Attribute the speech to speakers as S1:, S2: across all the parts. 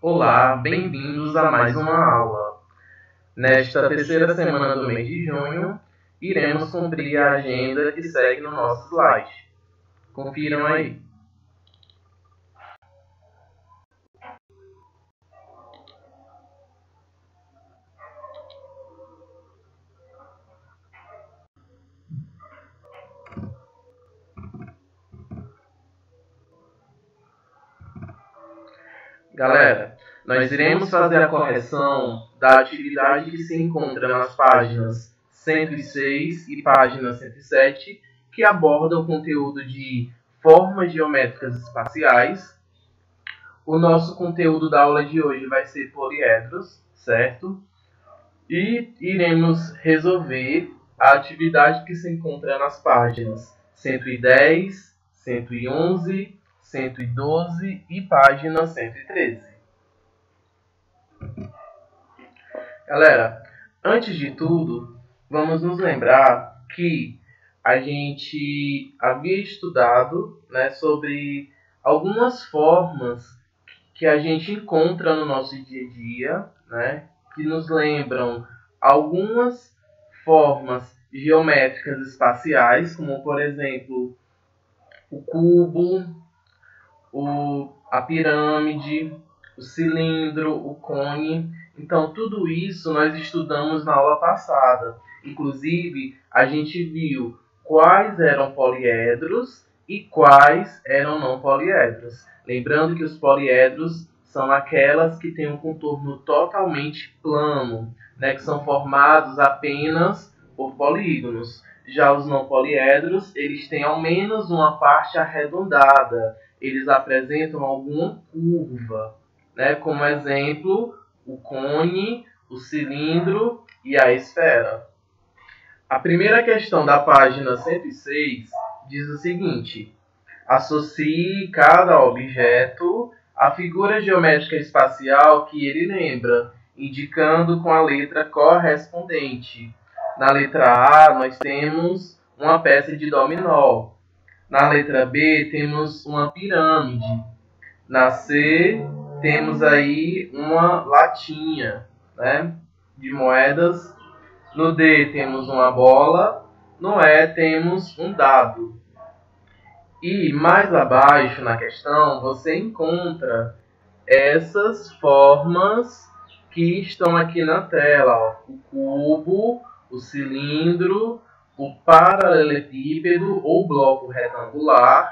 S1: Olá, bem-vindos a mais uma aula. Nesta terceira semana do mês de junho, iremos cumprir a agenda que segue no nosso slide. Confiram aí. Galera, nós iremos fazer a correção da atividade que se encontra nas páginas 106 e página 107, que aborda o conteúdo de formas geométricas espaciais. O nosso conteúdo da aula de hoje vai ser poliedros, certo? E iremos resolver a atividade que se encontra nas páginas 110, 111, 112 e página 113. Galera, antes de tudo, vamos nos lembrar que a gente havia estudado, sobre algumas formas que a gente encontra no nosso dia a dia, que nos lembram algumas formas geométricas espaciais, como por exemplo o cubo, a pirâmide, o cilindro, o cone. Então, tudo isso nós estudamos na aula passada. Inclusive, a gente viu quais eram poliedros e quais eram não poliedros. Lembrando que os poliedros são aquelas que têm um contorno totalmente plano, que são formados apenas por polígonos. Já os não poliedros, eles têm ao menos uma parte arredondada. Eles apresentam alguma curva, como exemplo, o cone, o cilindro e a esfera. A primeira questão da página 106 diz o seguinte: associe cada objeto à figura geométrica espacial que ele lembra, indicando com a letra correspondente. Na letra A, nós temos uma peça de dominó. Na letra B, temos uma pirâmide. Na C, temos aí uma latinha, de moedas. No D, temos uma bola. No E, temos um dado. E mais abaixo na questão, você encontra essas formas que estão aqui na tela. O cubo, o cilindro, o paralelepípedo ou bloco retangular,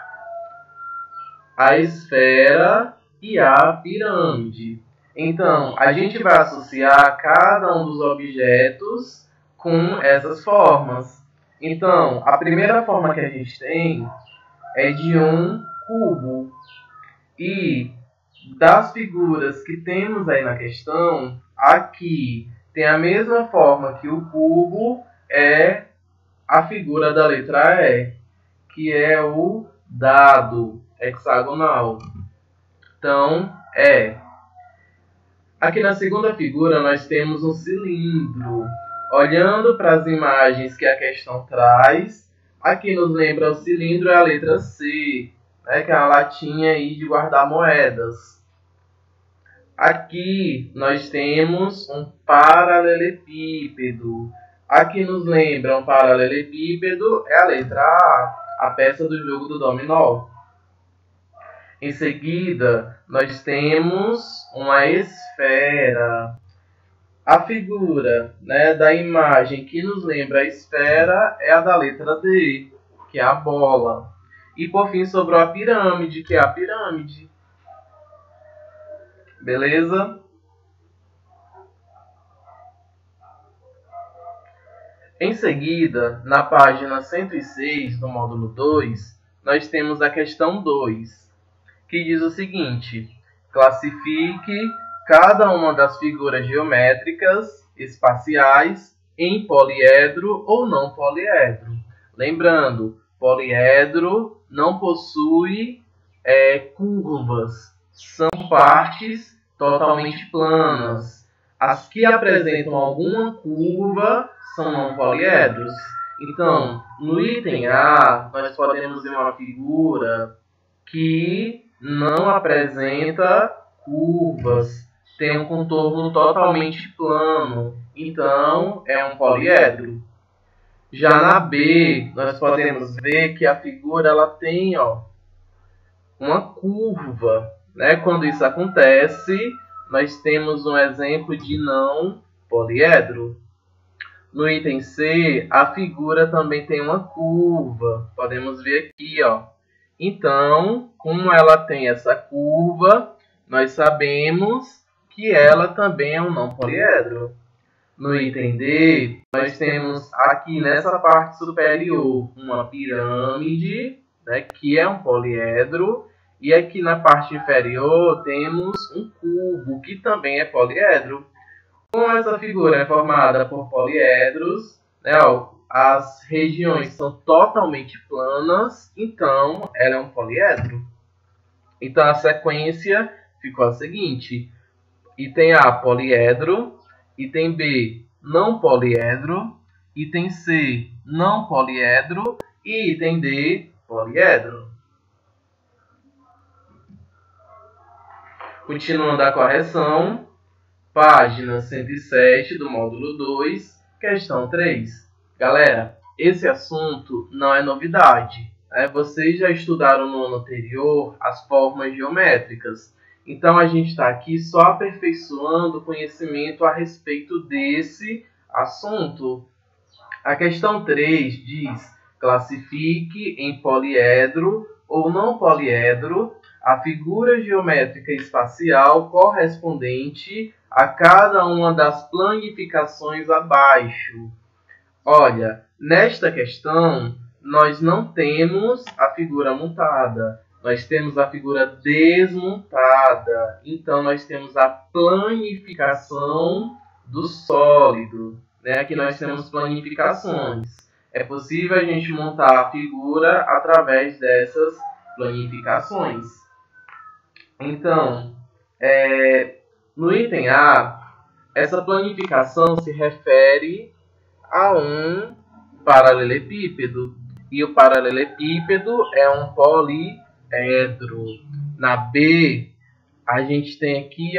S1: a esfera e a pirâmide. Então, a gente vai associar cada um dos objetos com essas formas. Então, a primeira forma que a gente tem é de um cubo. E das figuras que temos aí na questão, aqui tem a mesma forma que o cubo, é a figura da letra E, que é o dado hexagonal. Então, aqui na segunda figura nós temos um cilindro. Olhando para as imagens que a questão traz, aqui nos lembra o cilindro é a letra C, que é a latinha aí de guardar moedas. Aqui nós temos um paralelepípedo. Aqui nos lembra um paralelepípedo é a letra A peça do jogo do dominó. Em seguida, nós temos uma esfera. A figura da imagem que nos lembra a esfera é a da letra D, que é a bola. E por fim sobrou a pirâmide, que é a pirâmide. Beleza? Em seguida, na página 106 do módulo 2, nós temos a questão 2, que diz o seguinte: classifique cada uma das figuras geométricas espaciais em poliedro ou não poliedro. Lembrando, poliedro não possui curvas, são partes totalmente planas. As que apresentam alguma curva são não poliedros. Então, no item A, nós podemos ver uma figura que não apresenta curvas, tem um contorno totalmente plano, então é um poliedro. Já na B, nós podemos ver que a figura ela tem uma curva, né? Quando isso acontece, nós temos um exemplo de não poliedro. No item C, a figura também tem uma curva. Podemos ver aqui, Então, como ela tem essa curva, nós sabemos que ela também é um não poliedro. No item D, nós temos aqui nessa parte superior uma pirâmide, né, que é um poliedro. E aqui na parte inferior temos um cubo, que também é poliedro. Como essa figura é formada por poliedros, né, as regiões são totalmente planas, então ela é um poliedro. Então a sequência ficou a seguinte: item A, poliedro; item B, não poliedro; item C, não poliedro; e item D, poliedro. Continuando a correção, página 107 do módulo 2, questão 3. Galera, esse assunto não é novidade. Vocês já estudaram no ano anterior as formas geométricas. Então, a gente está aqui só aperfeiçoando o conhecimento a respeito desse assunto. A questão 3 diz: classifique em poliedro ou não poliedro a figura geométrica espacial correspondente a cada uma das planificações abaixo. Olha, nesta questão, nós não temos a figura montada, nós temos a figura desmontada. Então, nós temos a planificação do sólido. Aqui nós temos planificações. É possível a gente montar a figura através dessas planificações. Então, no item A, essa planificação se refere a um paralelepípedo. E o paralelepípedo é um poliedro. Na B, a gente tem aqui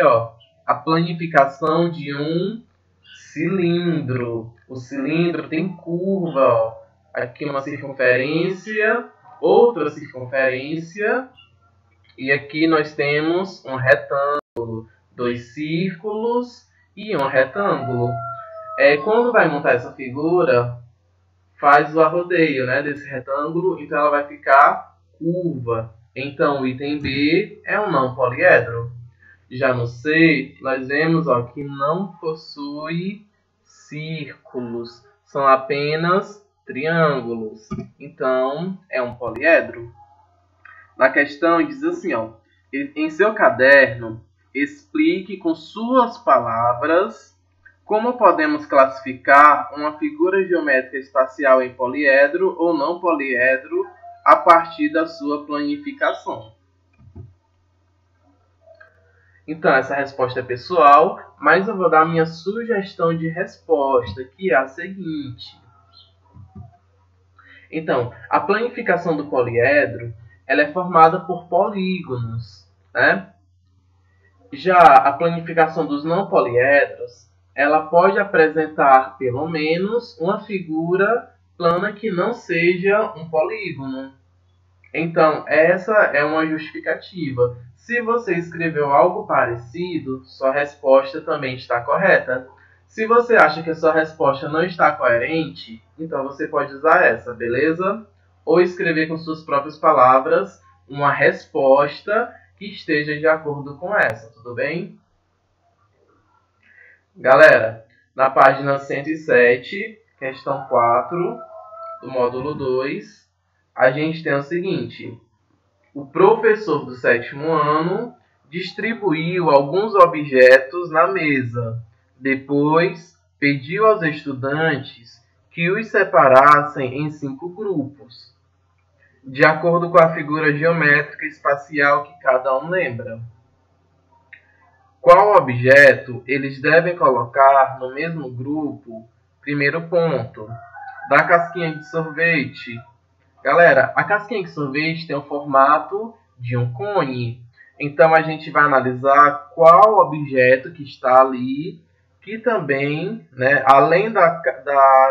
S1: a planificação de um cilindro. O cilindro tem curva. Aqui uma circunferência, outra circunferência. E aqui nós temos um retângulo, 2 círculos e um retângulo. Quando vai montar essa figura, faz o arrodeio, desse retângulo, então ela vai ficar curva. Então o item B é um não poliedro. Já no C, nós vemos que não possui círculos, são apenas triângulos. Então é um poliedro. Na questão diz assim, em seu caderno, explique com suas palavras como podemos classificar uma figura geométrica espacial em poliedro ou não poliedro a partir da sua planificação. Então, essa resposta é pessoal, mas eu vou dar a minha sugestão de resposta, que é a seguinte. Então, a planificação do poliedro ela é formada por polígonos, Já a planificação dos não poliedros, ela pode apresentar pelo menos uma figura plana que não seja um polígono. Então, essa é uma justificativa. Se você escreveu algo parecido, sua resposta também está correta. Se você acha que a sua resposta não está coerente, então você pode usar essa, beleza? Ou escrever com suas próprias palavras uma resposta que esteja de acordo com essa, tudo bem? Galera, na página 107, questão 4, do módulo 2, a gente tem o seguinte: o professor do 7º ano distribuiu alguns objetos na mesa. Depois, pediu aos estudantes que os separassem em 5 grupos, de acordo com a figura geométrica espacial que cada um lembra. Qual objeto eles devem colocar no mesmo grupo? Primeiro ponto, da casquinha de sorvete. Galera, a casquinha de sorvete tem o formato de um cone. Então a gente vai analisar qual objeto que está ali, que também, né, além da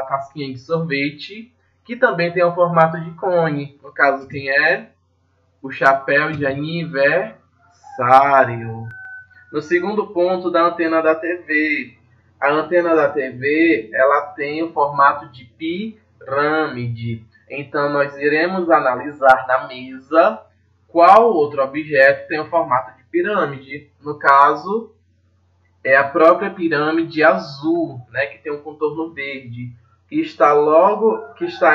S1: casquinha de sorvete, que também tem o formato de cone. No caso, quem é? O chapéu de aniversário. No segundo ponto, da antena da TV. A antena da TV, ela tem o formato de pirâmide. Então, nós iremos analisar na mesa qual outro objeto tem o formato de pirâmide. No caso, é a própria pirâmide azul, né, que tem um contorno verde, que está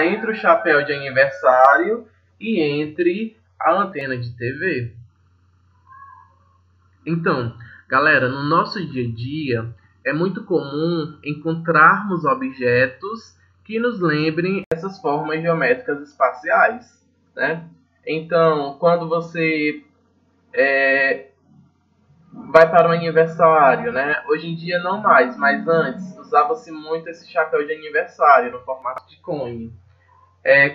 S1: entre o chapéu de aniversário e entre a antena de TV. Então, galera, no nosso dia a dia é muito comum encontrarmos objetos que nos lembrem essas formas geométricas espaciais, né? Então, quando você vai para um aniversário, né? Hoje em dia não mais, mas antes usava-se muito esse chapéu de aniversário no formato de cone.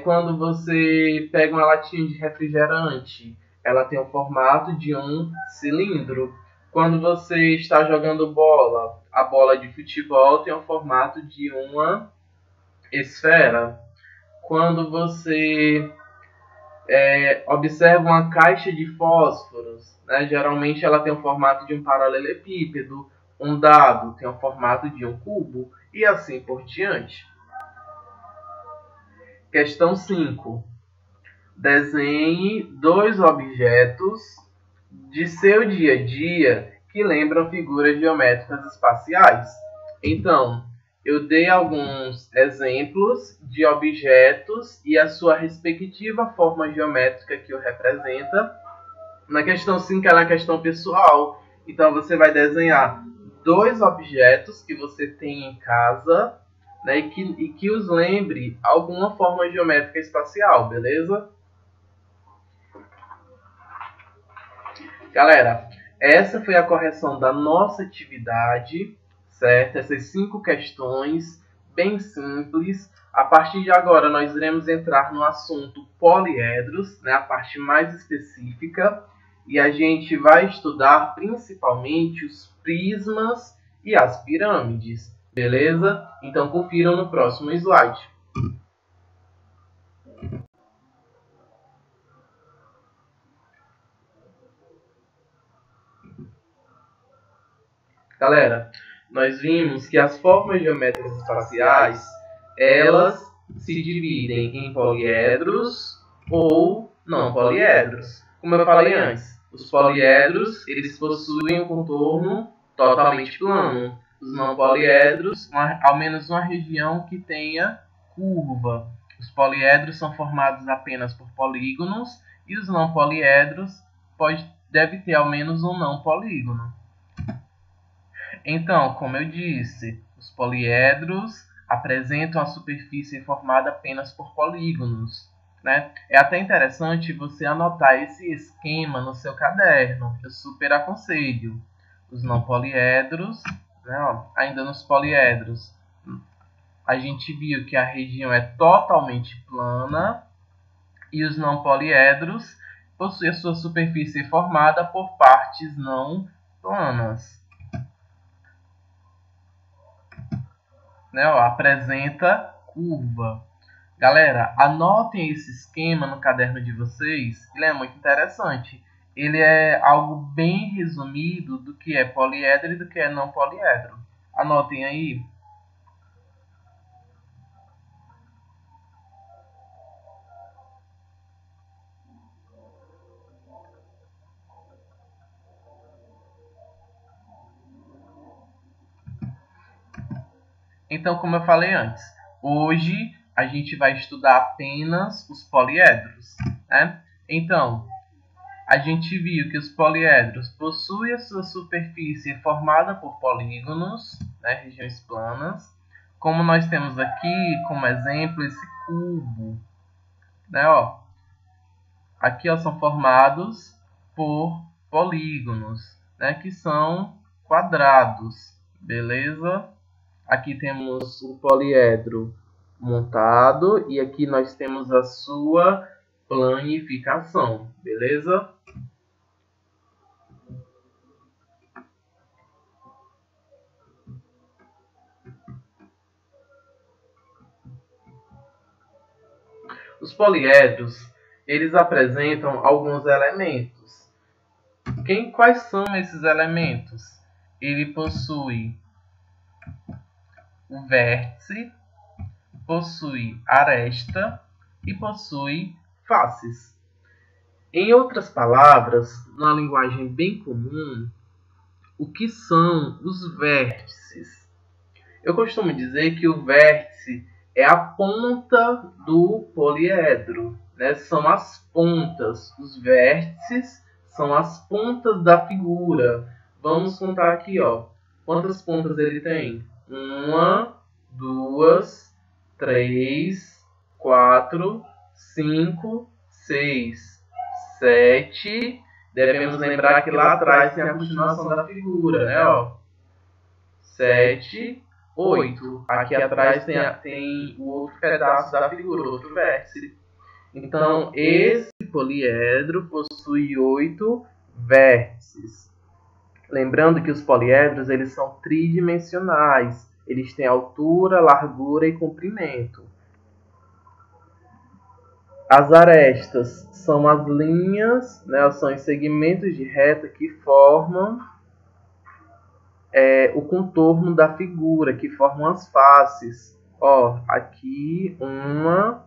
S1: Quando você pega uma latinha de refrigerante, ela tem o formato de um cilindro. Quando você está jogando bola, a bola de futebol tem o formato de uma esfera. Quando você observa uma caixa de fósforos, né? Geralmente ela tem o formato de um paralelepípedo, um dado tem o formato de um cubo e assim por diante. Questão 5. Desenhe dois objetos de seu dia a dia que lembram figuras geométricas espaciais. Então, eu dei alguns exemplos de objetos e a sua respectiva forma geométrica que o representa. Na questão 5, ela é a questão pessoal. Então, você vai desenhar dois objetos que você tem em casa, né, e que os lembre alguma forma geométrica espacial, beleza? Galera, essa foi a correção da nossa atividade, certo? Essas 5 questões, bem simples. A partir de agora, nós iremos entrar no assunto poliedros, né? A parte mais específica. E a gente vai estudar principalmente os prismas e as pirâmides, beleza? Então, confiram no próximo slide. Galera, nós vimos que as formas geométricas espaciais, elas se dividem em poliedros ou não poliedros. Como eu falei antes, os poliedros, eles possuem um contorno totalmente plano. Os não poliedros, ao menos uma região que tenha curva. Os poliedros são formados apenas por polígonos e os não poliedros deve ter ao menos um não polígono. Então, como eu disse, os poliedros apresentam a superfície formada apenas por polígonos, né? É até interessante você anotar esse esquema no seu caderno, eu super aconselho. Os não poliedros, né? Ainda nos poliedros, a gente viu que a região é totalmente plana e os não poliedros possuem a sua superfície formada por partes não planas. Né, apresenta curva. Galera, anotem esse esquema no caderno de vocês, ele é muito interessante. Ele é algo bem resumido do que é poliedro e do que é não poliedro. Anotem aí. Então, como eu falei antes, hoje a gente vai estudar apenas os poliedros, né? Então, a gente viu que os poliedros possuem a sua superfície formada por polígonos, né, regiões planas, como nós temos aqui como exemplo esse cubo, né, ó. Aqui ó, são formados por polígonos, né, que são quadrados, beleza? Aqui temos o poliedro montado e aqui nós temos a sua planificação, beleza? Os poliedros, eles apresentam alguns elementos. Quais são esses elementos? Ele possui o vértice, possui aresta e possui faces. Em outras palavras, numa linguagem bem comum, o que são os vértices? Eu costumo dizer que o vértice é a ponta do poliedro, né? São as pontas. Os vértices são as pontas da figura. Vamos contar aqui, ó. Quantas pontas ele tem? 1, 2, 3, 4, 5, 6, 7. Devemos lembrar que lá atrás tem a continuação da figura, né? Ó. 7, 8. Aqui atrás tem o outro pedaço da figura, o outro vértice. Então, esse poliedro possui 8 vértices. Lembrando que os poliedros eles são tridimensionais. Eles têm altura, largura e comprimento. As arestas são as linhas, né, são os segmentos de reta que formam o contorno da figura, que formam as faces. Ó, aqui 1,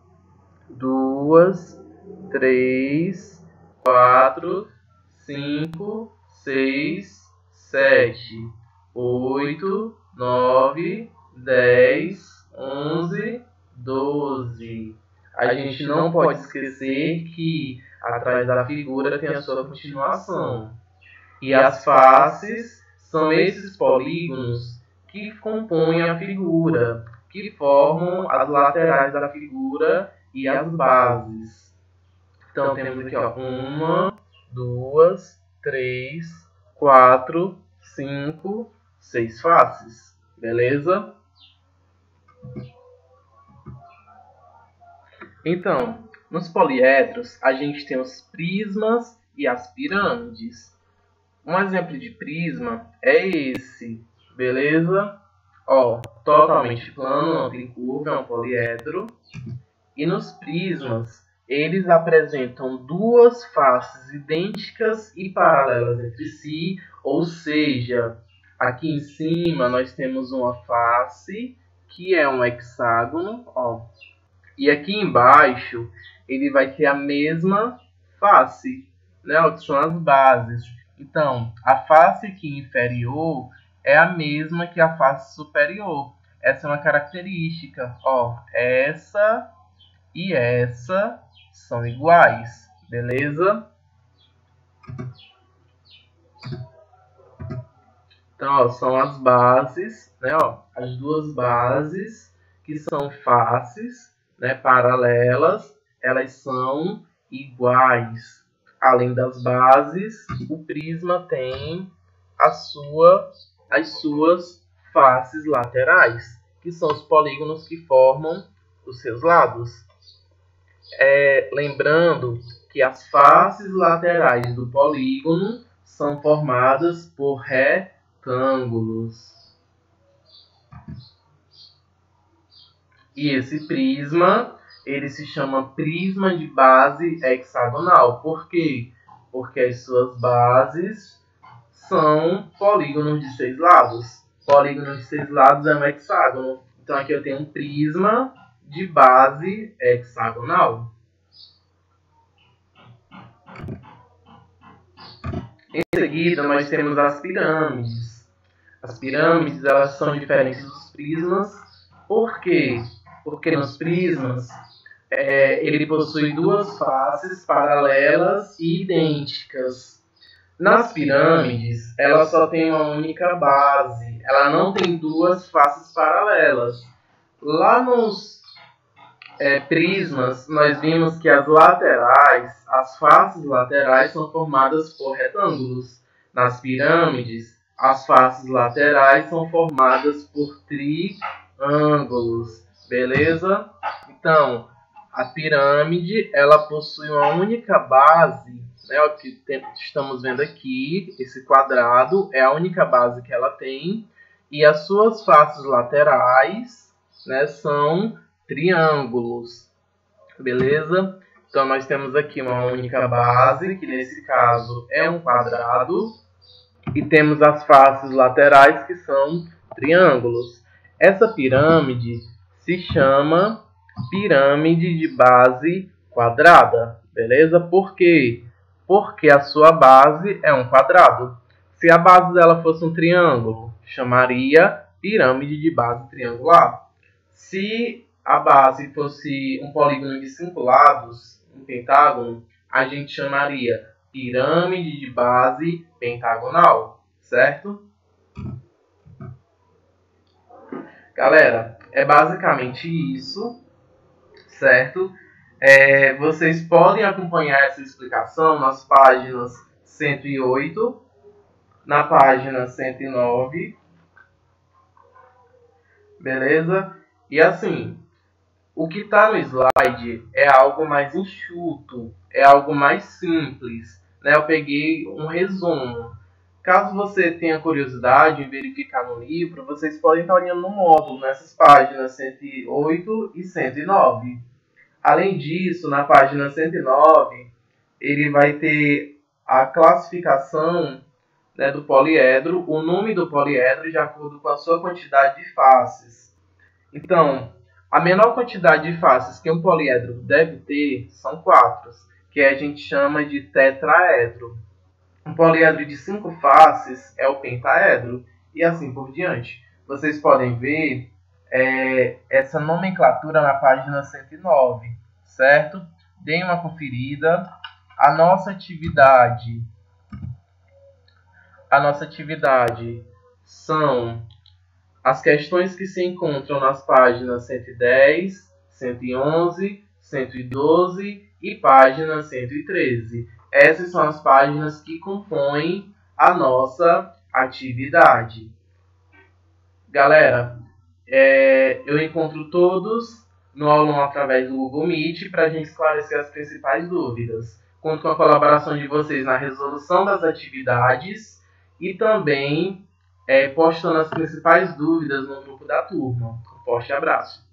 S1: 2, 3, 4, 5, 6, 7, 8, 9, 10, 11, 12. A gente não pode esquecer que atrás da figura tem a sua continuação. E as faces são esses polígonos que compõem a figura, que formam as laterais da figura e as bases. Então temos aqui, ó, 1, 2, 3, 4, 5, 6 faces. Beleza? Então, nos poliedros, a gente tem os prismas e as pirâmides. Um exemplo de prisma é esse, beleza? Ó, totalmente plano, não tem curva, é um poliedro. E nos prismas, eles apresentam duas faces idênticas e paralelas entre si, ou seja, aqui em cima nós temos uma face que é um hexágono, ó. E aqui embaixo ele vai ter a mesma face, né, que são as bases. Então, a face aqui inferior é a mesma que a face superior. Essa é uma característica. Ó, essa e essa são iguais, beleza? Então, ó, são as bases, né? Ó, as duas bases que são faces, né, paralelas, elas são iguais. Além das bases, o prisma tem as suas faces laterais, que são os polígonos que formam os seus lados. Lembrando que as faces laterais do polígono são formadas por retângulos. E esse prisma, ele se chama prisma de base hexagonal. Por quê? Porque as suas bases são polígonos de 6 lados. Polígono de 6 lados é um hexágono. Então aqui eu tenho um prisma de base hexagonal. Em seguida, nós temos as pirâmides. As pirâmides, elas são diferentes dos prismas. Por quê? Porque nos prismas, ele possui duas faces paralelas e idênticas. Nas pirâmides, ela só tem uma única base. Ela não tem duas faces paralelas. Lá nos prismas, nós vimos que as laterais, as faces laterais são formadas por retângulos. Nas pirâmides, as faces laterais são formadas por triângulos. Beleza? Então, a pirâmide, ela possui uma única base, né? O que estamos vendo aqui, esse quadrado é a única base que ela tem, e as suas faces laterais, né, são triângulos. Beleza? Então nós temos aqui uma única base, que nesse caso é um quadrado, e temos as faces laterais, que são triângulos. Essa pirâmide se chama pirâmide de base quadrada, beleza? Por quê? Porque a sua base é um quadrado. Se a base dela fosse um triângulo, chamaria pirâmide de base triangular. Se a base fosse um polígono de 5 lados, um pentágono, a gente chamaria pirâmide de base pentagonal, certo? Galera, é basicamente isso, certo? Vocês podem acompanhar essa explicação nas páginas 108, na página 109, beleza? E assim, o que está no slide é algo mais enxuto, é algo mais simples, né? Eu peguei um resumo. Caso você tenha curiosidade em verificar no livro, vocês podem estar olhando no módulo, nessas páginas 108 e 109. Além disso, na página 109, ele vai ter a classificação, né, do poliedro, o nome do poliedro de acordo com a sua quantidade de faces. Então, a menor quantidade de faces que um poliedro deve ter são 4, que a gente chama de tetraedro. Um poliedro de 5 faces é o pentaedro, e assim por diante. Vocês podem ver essa nomenclatura na página 109, certo? Deem uma conferida. A nossa atividade são as questões que se encontram nas páginas 110, 111, 112 e página 113. Essas são as páginas que compõem a nossa atividade. Galera, eu encontro todos no aulão através do Google Meet para a gente esclarecer as principais dúvidas. Conto com a colaboração de vocês na resolução das atividades e também postando as principais dúvidas no grupo da turma. Um forte abraço.